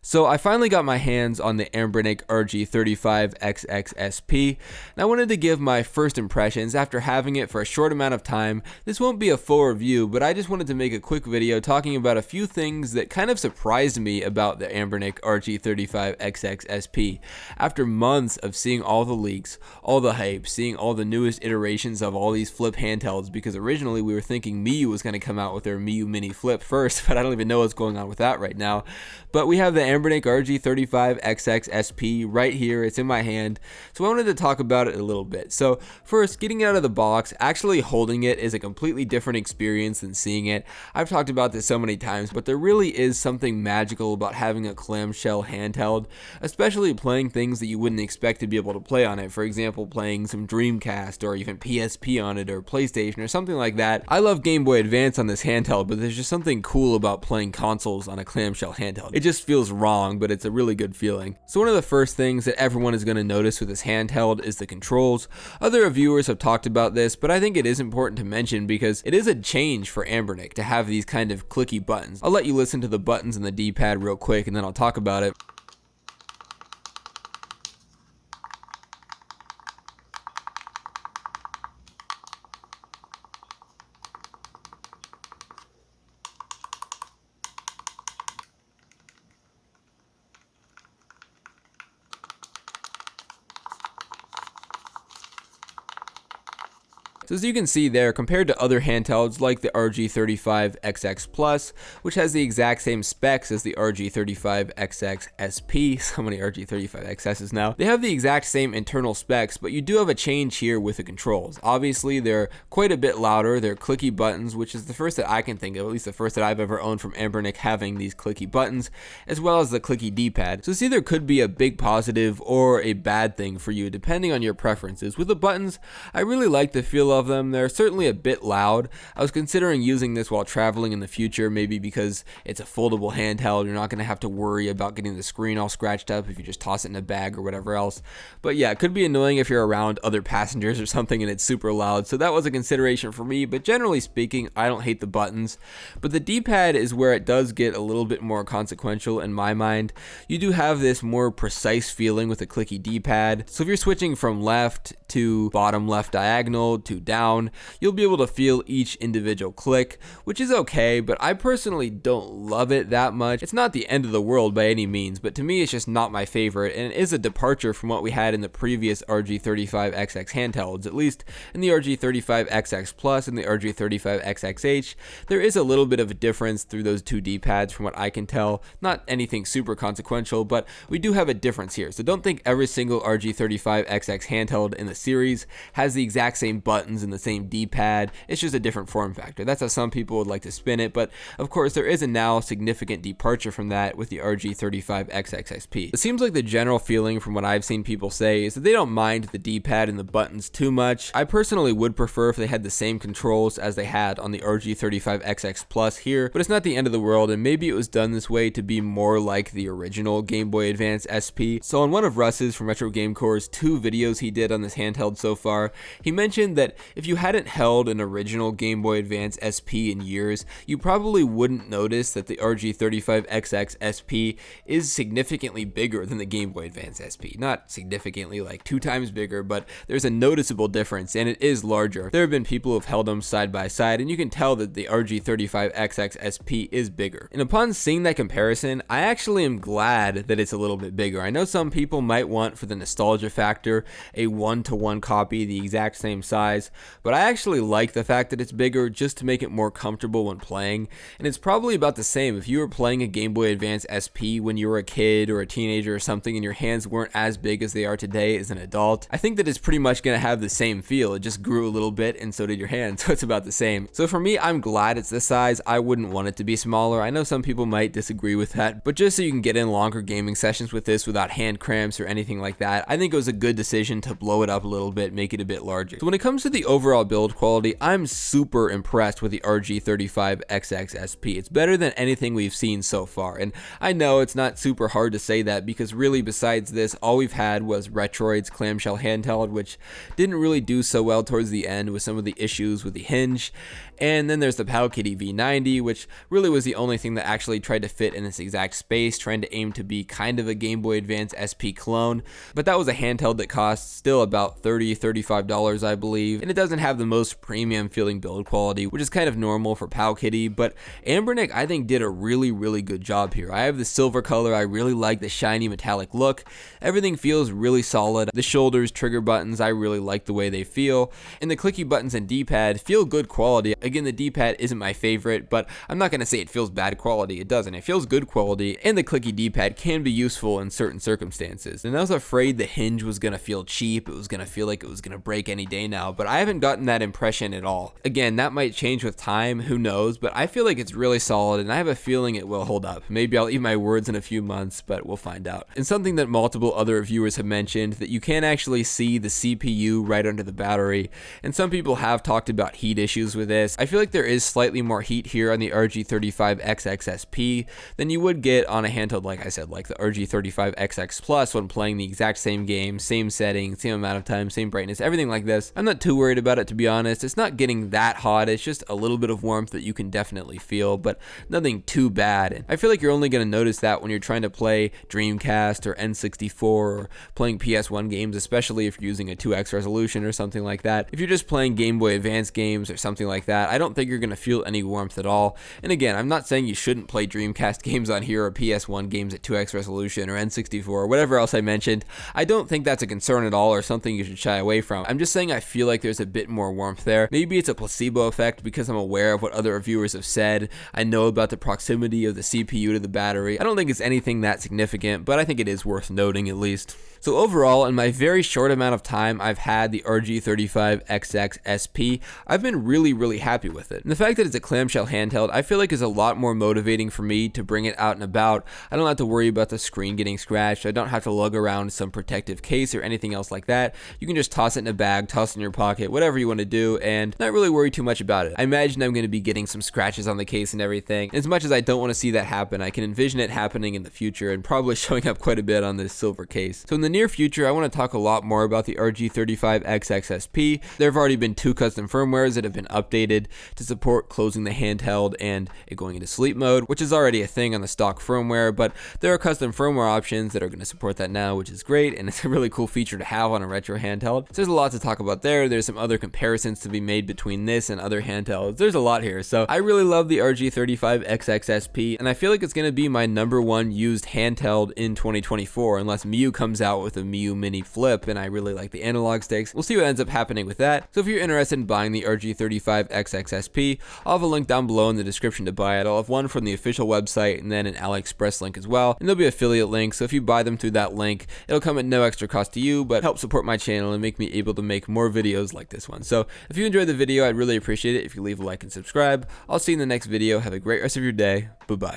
So I finally got my hands on the ANBERNIC RG35XXSP, and I wanted to give my first impressions after having it for a short amount of time. This won't be a full review, but I just wanted to make a quick video talking about a few things that kind of surprised me about the ANBERNIC RG35XXSP. After months of seeing all the leaks, all the hype, seeing all the newest iterations of all these flip handhelds, because originally we were thinking Miyoo was going to come out with their Miyoo Mini Flip first, but I don't even know what's going on with that right now. But we have the ANBERNIC RG35XXSP right here. It's in my hand, so I wanted to talk about it a little bit. So first, getting it out of the box, actually holding it is a completely different experience than seeing it. I've talked about this so many times, but there really is something magical about having a clamshell handheld, especially playing things that you wouldn't expect to be able to play on it. For example, playing some Dreamcast or even PSP on it, or PlayStation or something like that. I love Game Boy Advance on this handheld, but there's just something cool about playing consoles on a clamshell handheld. It just feels wrong, but it's a really good feeling. So one of the first things that everyone is going to notice with this handheld is the controls. Other reviewers have talked about this, but I think it is important to mention because it is a change for ANBERNIC to have these kind of clicky buttons. I'll let you listen to the buttons and the D-pad real quick, and then I'll talk about it. So as you can see there, compared to other handhelds like the RG35XX Plus, which has the exact same specs as the RG35XXSP, so many RG35XSs now, they have the exact same internal specs, but you do have a change here with the controls. Obviously, they're quite a bit louder. They're clicky buttons, which is the first that I can think of, at least the first that I've ever owned from ANBERNIC, having these clicky buttons, as well as the clicky D-pad. So this either could be a big positive or a bad thing for you, depending on your preferences. With the buttons, I really like the feel of them. They're certainly a bit loud. I was considering using this while traveling in the future, maybe because it's a foldable handheld. You're not going to have to worry about getting the screen all scratched up if you just toss it in a bag or whatever else. But yeah, it could be annoying if you're around other passengers or something and it's super loud. So that was a consideration for me, but generally speaking, I don't hate the buttons. But the D-pad is where it does get a little bit more consequential in my mind. You do have this more precise feeling with a clicky D-pad. So if you're switching from left to bottom left diagonal to down, you'll be able to feel each individual click, which is okay, but I personally don't love it that much. It's not the end of the world by any means, but to me it's just not my favorite, and it is a departure from what we had in the previous RG35XX handhelds. At least in the RG35XX Plus and the RG35XXH, there is a little bit of a difference through those two D-pads from what I can tell. Not anything super consequential, but we do have a difference here. So don't think every single RG35XX handheld in the series has the exact same buttons and the same D-pad. It's just a different form factor. That's how some people would like to spin it, but of course there is a now significant departure from that with the RG35XXSP. It seems like the general feeling from what I've seen people say is that they don't mind the D-pad and the buttons too much. I personally would prefer if they had the same controls as they had on the RG35XX Plus here, but it's not the end of the world, and maybe it was done this way to be more like the original Game Boy Advance SP. So on one of Russ's from Retro Game Core's 2 videos he did on this handheld so far, he mentioned that if you hadn't held an original Game Boy Advance SP in years, you probably wouldn't notice that the RG35XXSP is significantly bigger than the Game Boy Advance SP. Not significantly, like 2 times bigger, but there's a noticeable difference, and it is larger. There have been people who have held them side by side, and you can tell that the RG35XXSP is bigger. And upon seeing that comparison, I actually am glad that it's a little bit bigger. I know some people might want, for the nostalgia factor, a 1-to-1 copy the exact same size, but I actually like the fact that it's bigger just to make it more comfortable when playing. And it's probably about the same if you were playing a Game Boy Advance SP when you were a kid or a teenager or something and your hands weren't as big as they are today as an adult. I think that it's pretty much going to have the same feel. It just grew a little bit and so did your hands, so it's about the same. So for me, I'm glad it's this size. I wouldn't want it to be smaller. I know some people might disagree with that, but just so you can get in longer gaming sessions with this without hand cramps or anything like that, I think it was a good decision to blow it up a little bit, make it a bit larger. So when it comes to the the overall build quality, I'm super impressed with the RG35XXSP. It's better than anything we've seen so far, and I know it's not super hard to say that because really besides this, all we've had was Retroid's clamshell handheld, which didn't really do so well towards the end with some of the issues with the hinge. And then there's the Powkiddy V90, which really was the only thing that actually tried to fit in this exact space, trying to aim to be kind of a Game Boy Advance SP clone. But that was a handheld that costs still about $30, $35, I believe, and it doesn't have the most premium feeling build quality, which is kind of normal for Powkiddy. But ANBERNIC, I think, did a really good job here. I have the silver color. I really like the shiny metallic look. Everything feels really solid. The shoulders, trigger buttons, I really like the way they feel, and the clicky buttons and D-pad feel good quality. Again, the D-pad isn't my favorite, but I'm not going to say it feels bad quality. It doesn't. It feels good quality, and the clicky D-pad can be useful in certain circumstances. And I was afraid the hinge was going to feel cheap. It was going to feel like it was going to break any day now, but I haven't gotten that impression at all. Again, that might change with time, who knows, but I feel like it's really solid, and I have a feeling it will hold up. Maybe I'll eat my words in a few months, but we'll find out. And something that multiple other reviewers have mentioned, that you can actually see the CPU right under the battery, and some people have talked about heat issues with this. I feel like there is slightly more heat here on the RG35XXSP than you would get on a handheld, like I said, like the RG35XX Plus when playing the exact same game, same setting, same amount of time, same brightness, everything like this. I'm not too worried about it, to be honest. It's not getting that hot. It's just a little bit of warmth that you can definitely feel, but nothing too bad. And I feel like you're only going to notice that when you're trying to play Dreamcast or N64 or playing PS1 games, especially if you're using a 2x resolution or something like that. If you're just playing Game Boy Advance games or something like that, I don't think you're going to feel any warmth at all. And again, I'm not saying you shouldn't play Dreamcast games on here or PS1 games at 2x resolution or N64 or whatever else I mentioned. I don't think that's a concern at all or something you should shy away from. I'm just saying I feel like there's a bit more warmth there. Maybe it's a placebo effect because I'm aware of what other reviewers have said. I know about the proximity of the CPU to the battery. I don't think it's anything that significant, but I think it is worth noting at least. So overall, in my very short amount of time I've had the RG35XXSP, I've been really happy with it. And the fact that it's a clamshell handheld, I feel like is a lot more motivating for me to bring it out and about. I don't have to worry about the screen getting scratched. I don't have to lug around some protective case or anything else like that. You can just toss it in a bag, toss it in your pocket, whatever you want to do, and not really worry too much about it. I imagine I'm going to be getting some scratches on the case and everything. As much as I don't want to see that happen, I can envision it happening in the future and probably showing up quite a bit on this silver case. So in the near future, I want to talk a lot more about the RG35XXSP. There have already been 2 custom firmwares that have been updated to support closing the handheld and it going into sleep mode, which is already a thing on the stock firmware, but there are custom firmware options that are going to support that now, which is great, and it's a really cool feature to have on a retro handheld. So there's a lot to talk about there. There's some other comparisons to be made between this and other handhelds. There's a lot here. So I really love the RG35XXSP, and I feel like it's going to be my #1 used handheld in 2024, unless Miu comes out with a Miu Mini Flip, and I really like the analog sticks. We'll see what ends up happening with that. So if you're interested in buying the RG35XXSP, I'll have a link down below in the description to buy it. I'll have one from the official website and then an AliExpress link as well, and there'll be affiliate links, so if you buy them through that link, it'll come at no extra cost to you, but help support my channel and make me able to make more videos like this one. So if you enjoyed the video, I'd really appreciate it if you leave a like and subscribe. I'll see you in the next video. Have a great rest of your day. Bye-bye.